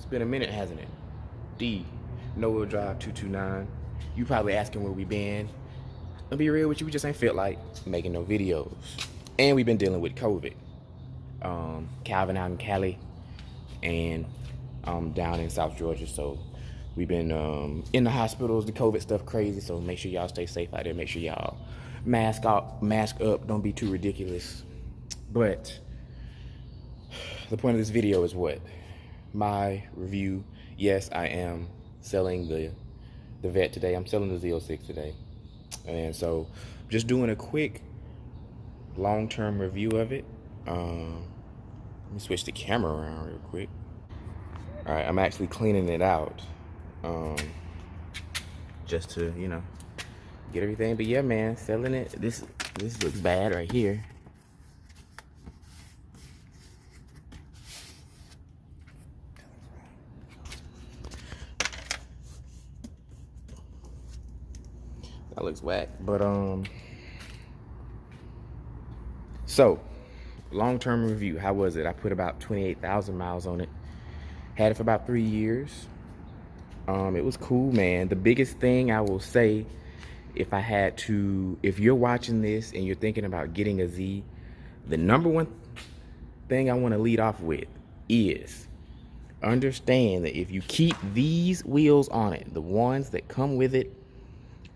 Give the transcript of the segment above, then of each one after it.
It's been a minute, hasn't it? D, No Wheel Drive 229. You probably asking where we been. I'll be real with you, we just ain't felt like making no videos. And we've been dealing with COVID. Calvin out in Cali and down in South Georgia. So we've been in the hospitals, the COVID stuff crazy. So make sure y'all stay safe out there. Make sure y'all mask up, don't be too ridiculous. But the point of this video is what? My review. Yes, I am selling the Vette today. I'm selling the Z06 today. And so just doing a quick long-term review of it. Let me switch the camera around real quick. All right, I'm actually cleaning it out just to, you know, get everything. But yeah, man, selling it. This looks bad right here. That looks whack. But so long-term review, how was it? I put about 28,000 miles on it. Had it for about 3 years. It was cool, man. The biggest thing I will say, if you're watching this and you're thinking about getting a Z, the number one thing I want to lead off with is understand that if you keep these wheels on it, the ones that come with it,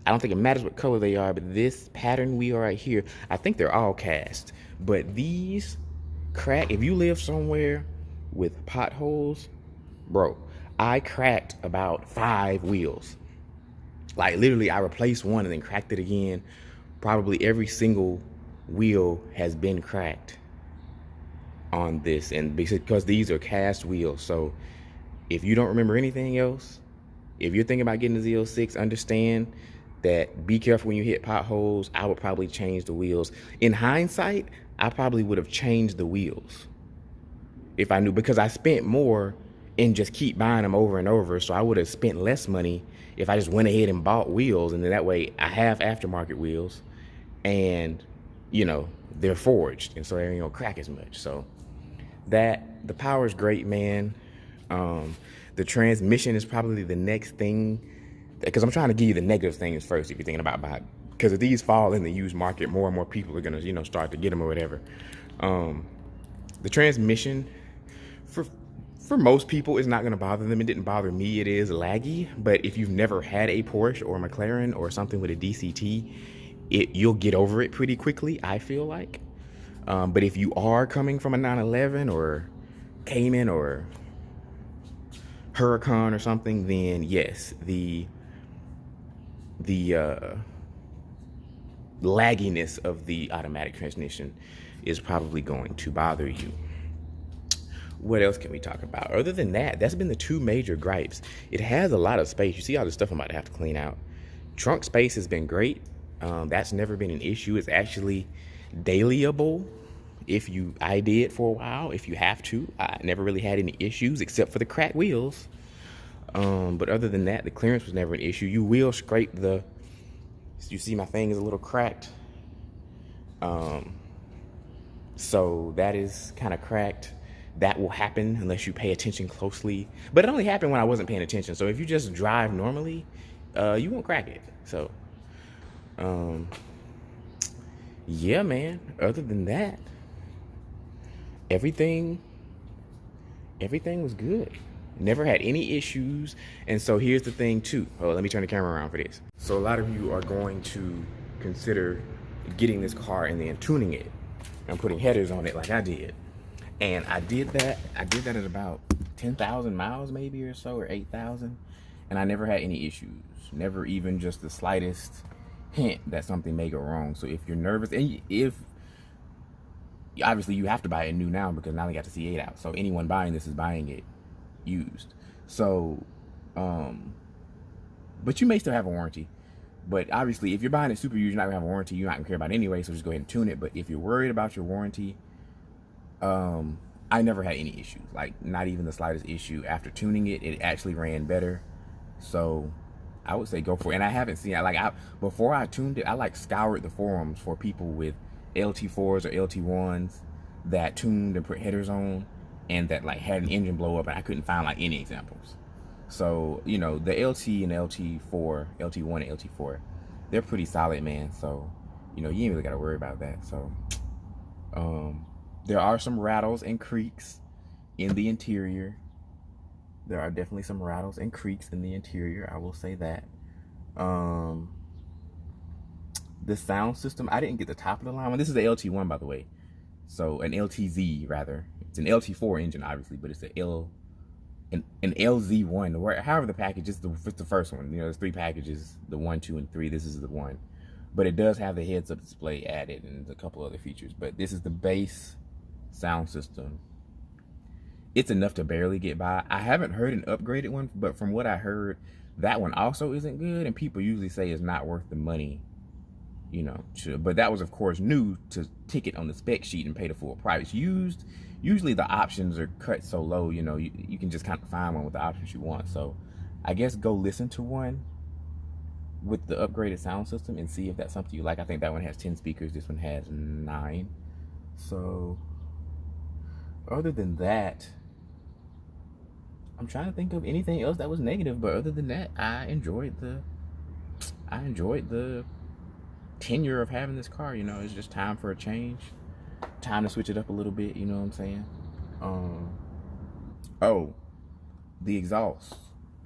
I don't think it matters what color they are, but this pattern wheel right here, I think they're all cast. But these crack, if you live somewhere with potholes, bro, I cracked about 5 wheels. Like literally I replaced one and then cracked it again. Probably every single wheel has been cracked on this, and because these are cast wheels. So if you don't remember anything else, if you're thinking about getting a Z06, understand that be careful when you hit potholes. I would probably change the wheels. In hindsight, I probably would have changed the wheels if I knew, because I spent more and just keep buying them over and over. So I would have spent less money if I just went ahead and bought wheels, and then that way I have aftermarket wheels and, you know, they're forged, and so they ain't gonna crack as much. So that, the power is great, man. The transmission is probably the next thing, because I'm trying to give you the negative things first if you're thinking about buying, because if these fall in the used market, more and more people are gonna, you know, start to get them or whatever. The transmission, for most people, it's not gonna bother them. It didn't bother me. It is laggy, but if you've never had a Porsche or a McLaren or something with a DCT, you'll get over it pretty quickly, I feel like. But if you are coming from a 911 or Cayman or Huracan or something, then yes, the lagginess of the automatic transmission is probably going to bother you. What else can we talk about? Other than that, that's been the 2 major gripes. It has a lot of space. You see all the stuff I'm about to have to clean out. Trunk space has been great. That's never been an issue. It's actually dailyable if you ID it for a while, if you have to. I never really had any issues except for the cracked wheels. But other than that, the clearance was never an issue. You will scrape the, you see my thing is a little cracked. So that is kind of cracked. That will happen unless you pay attention closely. But it only happened when I wasn't paying attention. So if you just drive normally, you won't crack it. So, yeah, man. Other than that, everything was good. Never had any issues. And so here's the thing too. Oh, let me turn the camera around for this. So a lot of you are going to consider getting this car and then tuning it and putting headers on it like I did. And I did that at about 10,000 miles maybe or so, or 8,000. And I never had any issues. Never even just the slightest hint that something may go wrong. So if you're nervous, and if obviously you have to buy it new now because now they got the C8 out. So anyone buying this is buying it used. So, but you may still have a warranty. But obviously if you're buying it super used, you're not gonna have a warranty. You're not gonna care about it anyway. So just go ahead and tune it. But if you're worried about your warranty, I never had any issues, like not even the slightest issue. After tuning it, it actually ran better. So I would say go for it. And I haven't seen it. Before I tuned it, I like scoured the forums for people with LT4s or LT1s that tuned and put headers on. and that like had an engine blow up, and I couldn't find like any examples. So, you know, the LT and LT4, LT1 and LT4, they're pretty solid, man. So, you know, you ain't really got to worry about that. So, there are some rattles and creaks in the interior. There are definitely some rattles and creaks in the interior. I will say that. The sound system, I didn't get the top of the line one. This is the LT1, by the way. So, an LTZ, rather. It's an LT4 engine, obviously, but it's an LZ1, however the package is, it's the first one. You know, there's 3 packages, the 1, 2, and 3. This is the 1. But it does have the heads-up display added and a couple other features. But this is the base sound system. It's enough to barely get by. I haven't heard an upgraded one, but from what I heard, that one also isn't good, and people usually say it's not worth the money, you know. But that was, of course, new to ticket on the spec sheet and pay the full price. Usually the options are cut so low, you know, you can just kind of find one with the options you want. So I guess go listen to one with the upgraded sound system and see if that's something you like. I think that one has 10 speakers. This one has 9. So other than that, I'm trying to think of anything else that was negative, but other than that, I enjoyed the tenure of having this car. You know, it's just time for a change, time to switch it up a little bit, you know what I'm saying? Oh, the exhaust,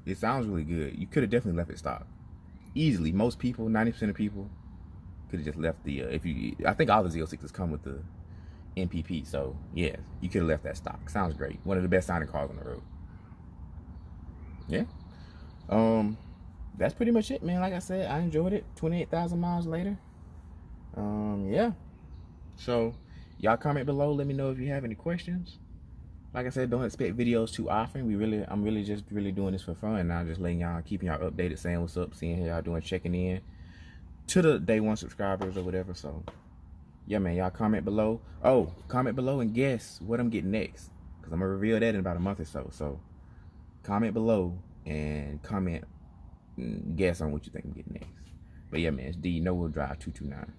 it sounds really good. You could have definitely left it stock easily. Most people, 90% of people, could have just left the I think all the Z06s come with the MPP, so yeah, you could have left that stock. Sounds great. One of the best sounding cars on the road. Yeah. That's pretty much it, man. Like I said, I enjoyed it. 28,000 miles later. Yeah. So y'all comment below, let me know if you have any questions. Like I said, don't expect videos too often. I'm really just doing this for fun now, just letting y'all, keeping y'all updated, saying what's up, seeing how y'all doing, checking in to the day 1 subscribers or whatever. So yeah, man, y'all comment below. Oh, comment below and guess what I'm getting next, because I'm gonna reveal that in about a month or so. So comment below and guess on what you think I'm getting next. But yeah, man, it's D, no wheel drive 229.